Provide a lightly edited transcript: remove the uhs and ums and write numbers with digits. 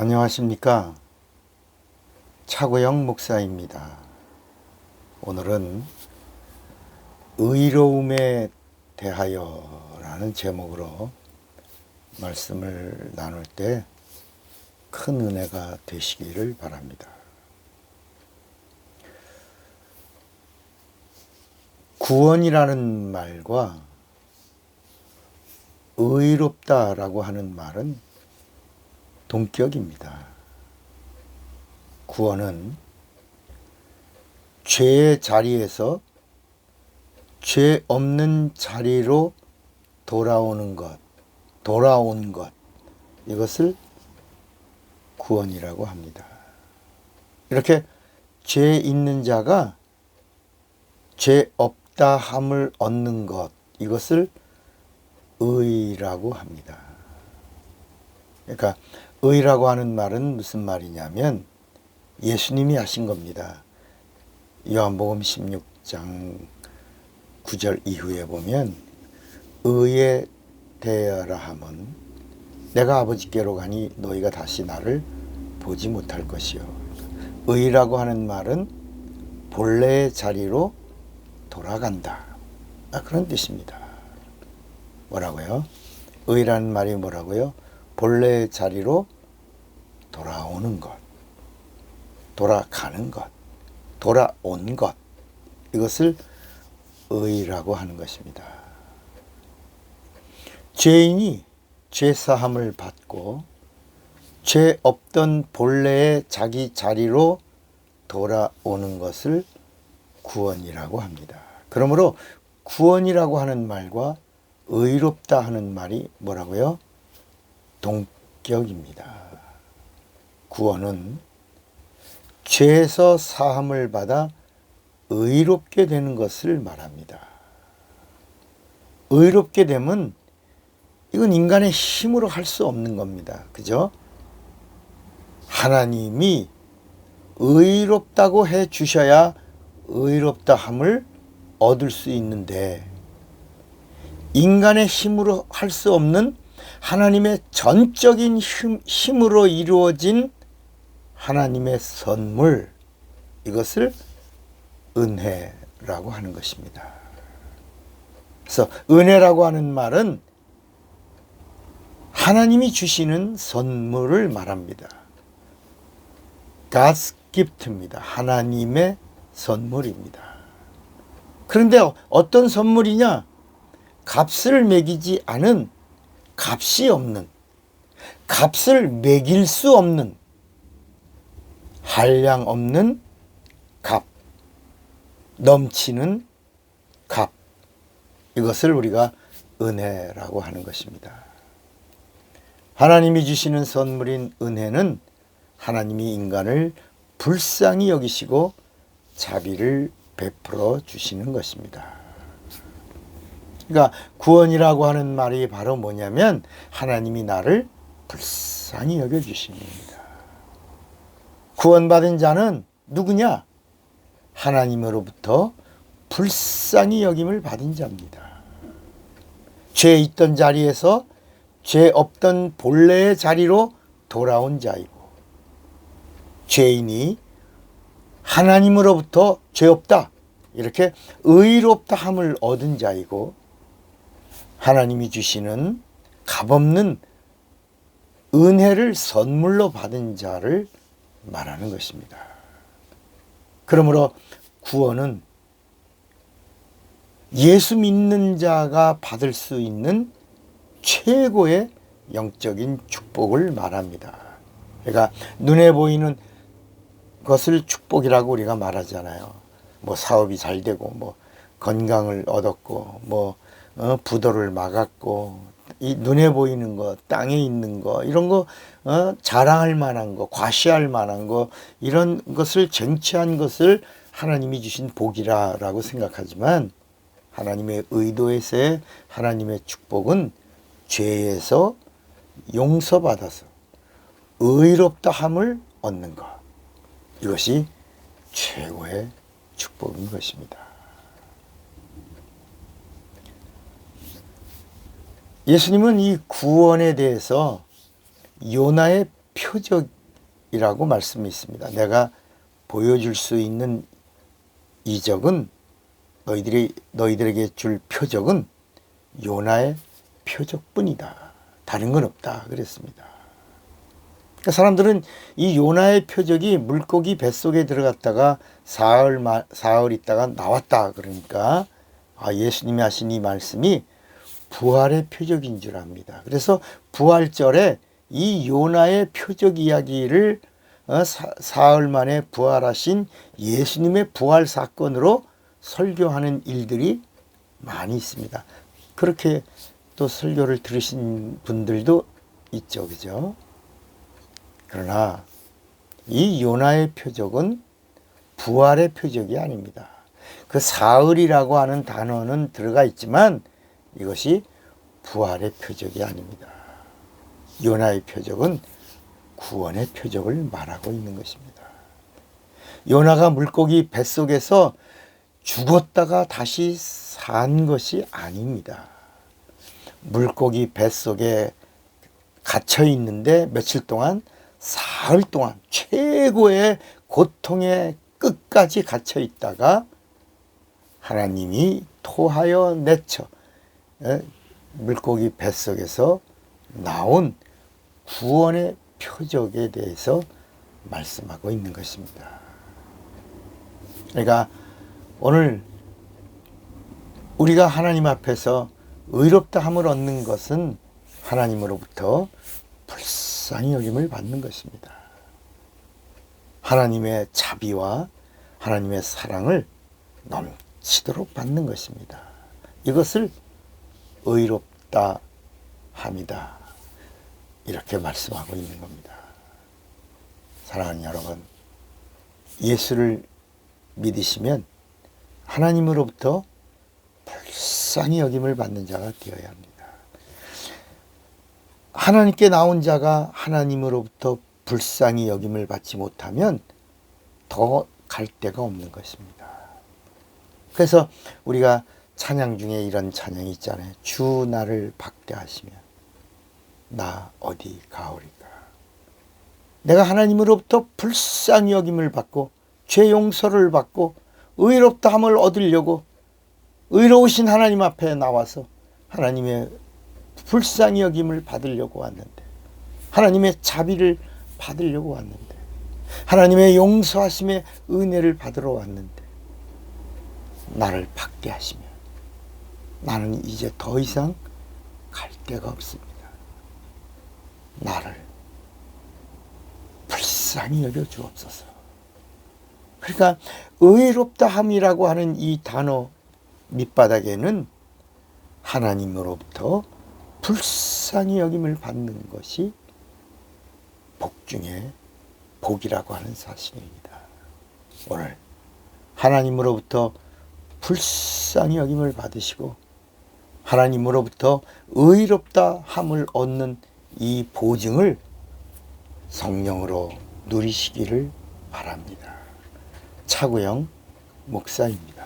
안녕하십니까? 차고영 목사입니다. 오늘은 의로움에 대하여라는 제목으로 말씀을 나눌 때 큰 은혜가 되시기를 바랍니다. 구원이라는 말과 의롭다라고 하는 말은 동격입니다. 구원은 죄의 자리에서 죄 없는 자리로 돌아온 것, 이것을 구원이라고 합니다. 이렇게 죄 있는 자가 죄 없다 함을 얻는 것, 이것을 의라고 합니다. 그러니까 의라고 하는 말은 무슨 말이냐면 예수님이 하신 겁니다. 요한복음 16장 9절 이후에 보면 의에 대하라 함은 내가 아버지께로 가니 너희가 다시 나를 보지 못할 것이요. 의라고 하는 말은 본래의 자리로 돌아간다. 그런 뜻입니다. 뭐라고요? 의라는 말이 뭐라고요? 본래의 자리로 돌아오는 것, 돌아가는 것, 돌아온 것, 이것을 의라고 하는 것입니다. 죄인이 죄사함을 받고 죄 없던 본래의 자기 자리로 돌아오는 것을 구원이라고 합니다. 그러므로 구원이라고 하는 말과 의롭다 하는 말이 뭐라고요? 동격입니다. 구원은 죄에서 사함을 받아 의롭게 되는 것을 말합니다. 의롭게 되면 이건 인간의 힘으로 할 수 없는 겁니다. 그죠? 하나님이 의롭다고 해 주셔야 의롭다 함을 얻을 수 있는데 인간의 힘으로 할 수 없는 하나님의 전적인 힘으로 이루어진 하나님의 선물, 이것을 은혜라고 하는 것입니다. 그래서 은혜라고 하는 말은 하나님이 주시는 선물을 말합니다. God's gift입니다. 하나님의 선물입니다. 그런데 어떤 선물이냐? 값을 매기지 않은, 값이 없는, 값을 매길 수 없는, 한량 없는 값, 넘치는 값, 이것을 우리가 은혜라고 하는 것입니다. 하나님이 주시는 선물인 은혜는 하나님이 인간을 불쌍히 여기시고 자비를 베풀어 주시는 것입니다. 그러니까 구원이라고 하는 말이 바로 뭐냐면 하나님이 나를 불쌍히 여겨주십니다. 구원받은 자는 누구냐? 하나님으로부터 불쌍히 여김을 받은 자입니다. 죄 있던 자리에서 죄 없던 본래의 자리로 돌아온 자이고, 죄인이 하나님으로부터 죄 없다, 이렇게 의롭다 함을 얻은 자이고, 하나님이 주시는 값없는 은혜를 선물로 받은 자를 말하는 것입니다. 그러므로 구원은 예수 믿는 자가 받을 수 있는 최고의 영적인 축복을 말합니다. 그러니까 눈에 보이는 것을 축복이라고 우리가 말하잖아요. 뭐 사업이 잘 되고, 뭐 건강을 얻었고, 뭐 부도를 막았고, 이 눈에 보이는 거, 땅에 있는 거, 이런 거 자랑할 만한 거, 과시할 만한 거, 이런 것을 쟁취한 것을 하나님이 주신 복이라고 생각하지만 하나님의 의도에서의 하나님의 축복은 죄에서 용서받아서 의롭다 함을 얻는 것, 이것이 최고의 축복인 것입니다. 예수님은 이 구원에 대해서 요나의 표적이라고 말씀이 있습니다. 내가 보여줄 수 있는 이적은 너희들에게 줄 표적은 요나의 표적뿐이다. 다른 건 없다. 그랬습니다. 그러니까 사람들은 이 요나의 표적이 물고기 뱃속에 들어갔다가 사흘 있다가 나왔다. 그러니까 예수님이 하신 이 말씀이 부활의 표적인 줄 압니다. 그래서 부활절에 이 요나의 표적 이야기를 사흘 만에 부활하신 예수님의 부활 사건으로 설교하는 일들이 많이 있습니다. 그렇게 또 설교를 들으신 분들도 있죠. 그죠? 그러나 이 요나의 표적은 부활의 표적이 아닙니다. 그 사흘이라고 하는 단어는 들어가 있지만 이것이 부활의 표적이 아닙니다. 요나의 표적은 구원의 표적을 말하고 있는 것입니다. 요나가 물고기 뱃속에서 죽었다가 다시 산 것이 아닙니다. 물고기 뱃속에 갇혀 있는데 며칠 동안, 사흘 동안 최고의 고통의 끝까지 갇혀 있다가 하나님이 토하여 내쳐 물고기 뱃속에서 나온 구원의 표적에 대해서 말씀하고 있는 것입니다. 그러니까 오늘 우리가 하나님 앞에서 의롭다 함을 얻는 것은 하나님으로부터 불쌍히 여김을 받는 것입니다. 하나님의 자비와 하나님의 사랑을 넘치도록 받는 것입니다. 이것을 의롭다 함이다. 이렇게 말씀하고 있는 겁니다. 사랑하는 여러분, 예수를 믿으시면 하나님으로부터 불쌍히 여김을 받는 자가 되어야 합니다. 하나님께 나온 자가 하나님으로부터 불쌍히 여김을 받지 못하면 더 갈 데가 없는 것입니다. 그래서 우리가 찬양 중에 이런 찬양이 있잖아요. 주 나를 박대하시면 나 어디 가오리까. 내가 하나님으로부터 불쌍히 여김을 받고 죄 용서를 받고 의롭다함을 얻으려고 의로우신 하나님 앞에 나와서 하나님의 불쌍히 여김을 받으려고 왔는데, 하나님의 자비를 받으려고 왔는데, 하나님의 용서하심의 은혜를 받으러 왔는데 나를 박대하시면 나는 이제 더 이상 갈 데가 없습니다. 나를 불쌍히 여겨 주옵소서. 그러니까 의롭다함이라고 하는 이 단어 밑바닥에는 하나님으로부터 불쌍히 여김을 받는 것이 복 중에 복이라고 하는 사실입니다. 오늘 하나님으로부터 불쌍히 여김을 받으시고 하나님으로부터 의롭다 함을 얻는 이 보증을 성령으로 누리시기를 바랍니다. 차구영 목사입니다.